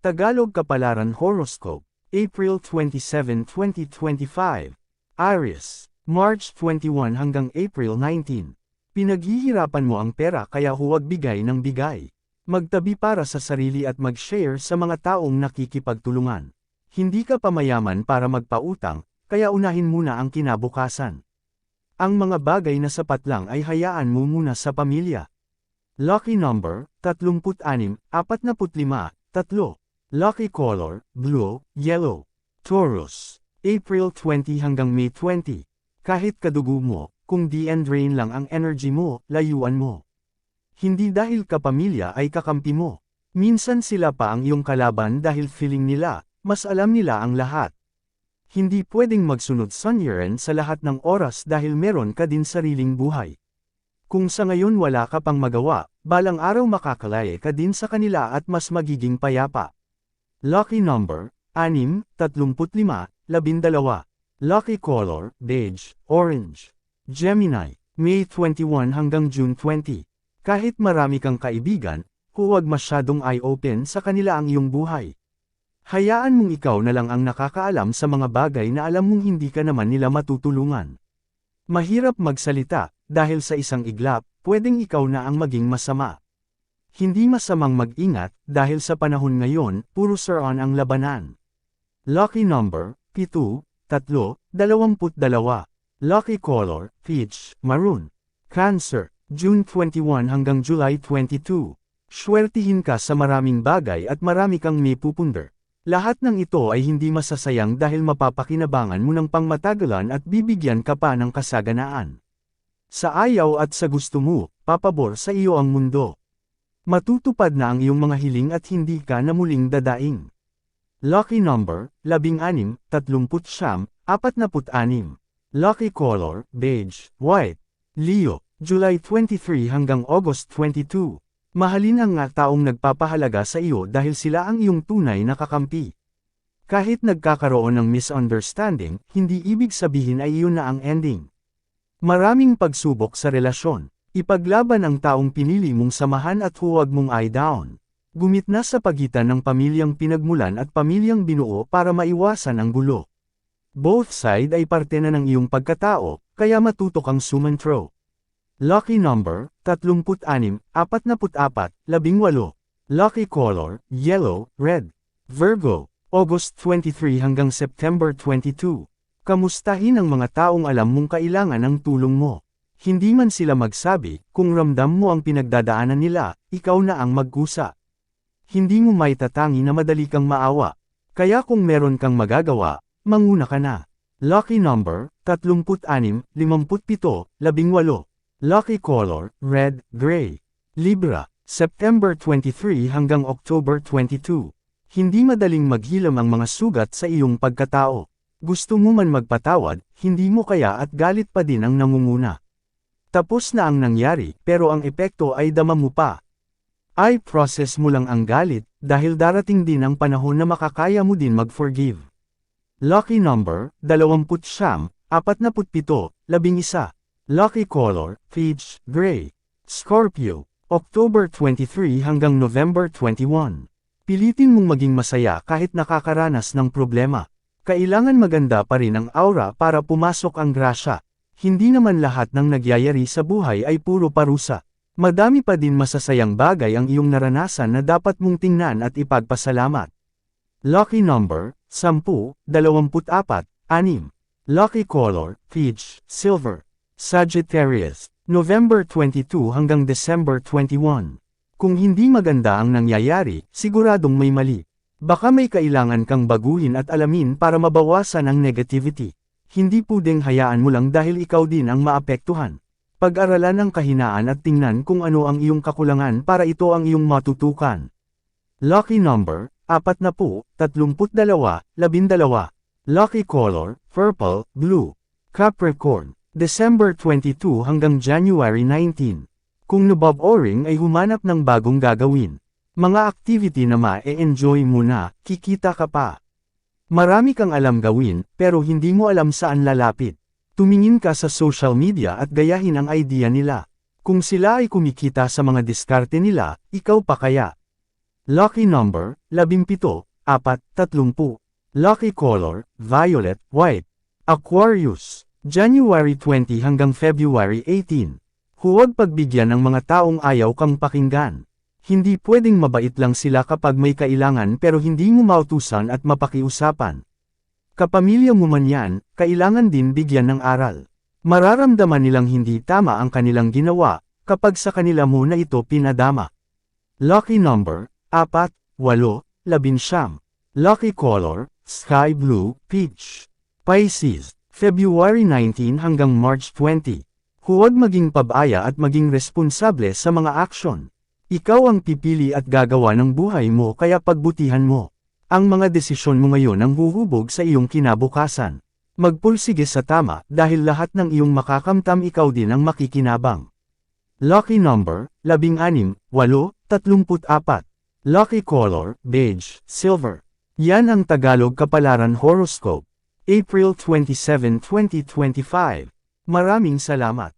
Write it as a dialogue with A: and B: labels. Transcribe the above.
A: Tagalog Kapalaran Horoscope, April 27, 2025. Aries, March 21 hanggang April 19. Pinaghihirapan mo ang pera kaya huwag bigay ng bigay. Magtabi para sa sarili at mag-share sa mga taong nakikipagtulungan. Hindi ka pa mayaman para magpautang, kaya unahin muna ang kinabukasan. Ang mga bagay na sapat lang ay hayaan mo muna sa pamilya. Lucky number, 36, 45, 3. Lucky color, blue, yellow. Taurus, April 20 hanggang May 20. Kahit kadugo mo, kung di-drain lang ang energy mo, layuan mo. Hindi dahil kapamilya ay kakampi mo. Minsan sila pa ang iyong kalaban dahil feeling nila, mas alam nila ang lahat. Hindi pwedeng magsunod sunyeran sa lahat ng oras dahil meron ka din sariling buhay. Kung sa ngayon wala ka pang magawa, balang araw makakalaya ka din sa kanila at mas magiging payapa. Lucky number, 6, 35, 12. Lucky color, beige, orange. Gemini, May 21 hanggang June 20. Kahit marami kang kaibigan, huwag masyadong eye-open sa kanila ang iyong buhay. Hayaan mong ikaw na lang ang nakakaalam sa mga bagay na alam mong hindi ka naman nila matutulungan. Mahirap magsalita, dahil sa isang iglap, pwedeng ikaw na ang maging masama. Hindi masamang mag-ingat, dahil sa panahon ngayon, puro sir-on ang labanan. Lucky number, 7, 3, 22. Lucky color, peach, maroon. Cancer, June 21 hanggang July 22. Swertihin ka sa maraming bagay at marami kang may pupunder. Lahat ng ito ay hindi masasayang dahil mapapakinabangan mo ng pangmatagalan at bibigyan ka pa ng kasaganaan. Sa ayaw at sa gusto mo, papabor sa iyo ang mundo. Matutupad na ang iyong mga hiling at hindi ka na muling dadaing. Lucky number, 16, 39, 46. Lucky color, beige, white. Leo, July 23 hanggang August 22. Mahalin ang nga taong nagpapahalaga sa iyo dahil sila ang iyong tunay na kakampi. Kahit nagkakaroon ng misunderstanding, hindi ibig sabihin ay iyon na ang ending. Maraming pagsubok sa relasyon. Ipaglaban ang taong pinili mong samahan at huwag mong eye down. Gumitna sa pagitan ng pamilyang pinagmulan at pamilyang binuo para maiwasan ang gulo. Both side ay parte na ng iyong pagkatao, kaya matuto kang sumantro. Lucky number, 36, 44, 18. Lucky color, yellow, red. Virgo, August 23 hanggang September 22. Kamustahin ang mga taong alam mong kailangan ng tulong mo. Hindi man sila magsabi, kung ramdam mo ang pinagdadaanan nila, ikaw na ang magkusa. Hindi mo maitatangi na madali kang maawa. Kaya kung meron kang magagawa, manguna ka na. Lucky number, 36, 57, 18. Lucky color, red, gray. Libra, September 23 hanggang October 22. Hindi madaling maghilam ang mga sugat sa iyong pagkatao. Gusto mo man magpatawad, hindi mo kaya at galit pa din ang nangunguna. Tapos na ang nangyari, pero ang epekto ay dama mo pa. Ay process mo lang ang galit, dahil darating din ang panahon na makakaya mo din mag-forgive. Lucky number, 20, 47, 11. Lucky color, peach, gray. Scorpio, October 23 hanggang November 21. Pilitin mong maging masaya kahit nakakaranas ng problema. Kailangan maganda pa rin ang aura para pumasok ang grasya. Hindi naman lahat ng nagyayari sa buhay ay puro parusa. Madami pa din masasayang bagay ang iyong naranasan na dapat mong tingnan at ipagpasalamat. Lucky number, 10, 24, 6. Lucky color, peach, silver. Sagittarius, November 22 hanggang December 21. Kung hindi maganda ang nangyayari, siguradong may mali. Baka may kailangan kang baguhin at alamin para mabawasan ang negativity. Hindi pwedeng hayaan mo lang dahil ikaw din ang maapektuhan. Pag-aralan ang kahinaan at tingnan kung ano ang iyong kakulangan para ito ang iyong matutukan. Lucky number, 40, 32, 12. Lucky color, purple, blue. Capricorn, December 22 hanggang January 19. Kung naboboring ay humanap ng bagong gagawin. Mga activity na ma-enjoy mo na, kikita ka pa. Marami kang alam gawin, pero hindi mo alam saan lalapit. Tumingin ka sa social media at gayahin ang idea nila. Kung sila ay kumikita sa mga diskarte nila, ikaw pa kaya? Lucky number, 17, 4, 30. Lucky color, violet, white. Aquarius, January 20 hanggang February 18. Huwag pagbigyan ng mga taong ayaw kang pakinggan. Hindi pwedeng mabait lang sila kapag may kailangan pero hindi mo mautusan at mapakiusapan. Kapamilya mo man yan, kailangan din bigyan ng aral. Mararamdaman nilang hindi tama ang kanilang ginawa, kapag sa kanila mo na ito pinadama. Lucky number, 4, 8, 11. Lucky color, sky blue, peach. Pisces, February 19 hanggang March 20. Huwag maging pabaya at maging responsable sa mga aksyon. Ikaw ang pipili at gagawa ng buhay mo kaya pagbutihan mo. Ang mga desisyon mo ngayon ang huhubog sa iyong kinabukasan. Magpursige sa tama dahil lahat ng iyong makakamtam ikaw din ang makikinabang. Lucky number, 16, 8, 34. Lucky color, beige, silver. Yan ang Tagalog Kapalaran Horoscope. April 27, 2025. Maraming salamat.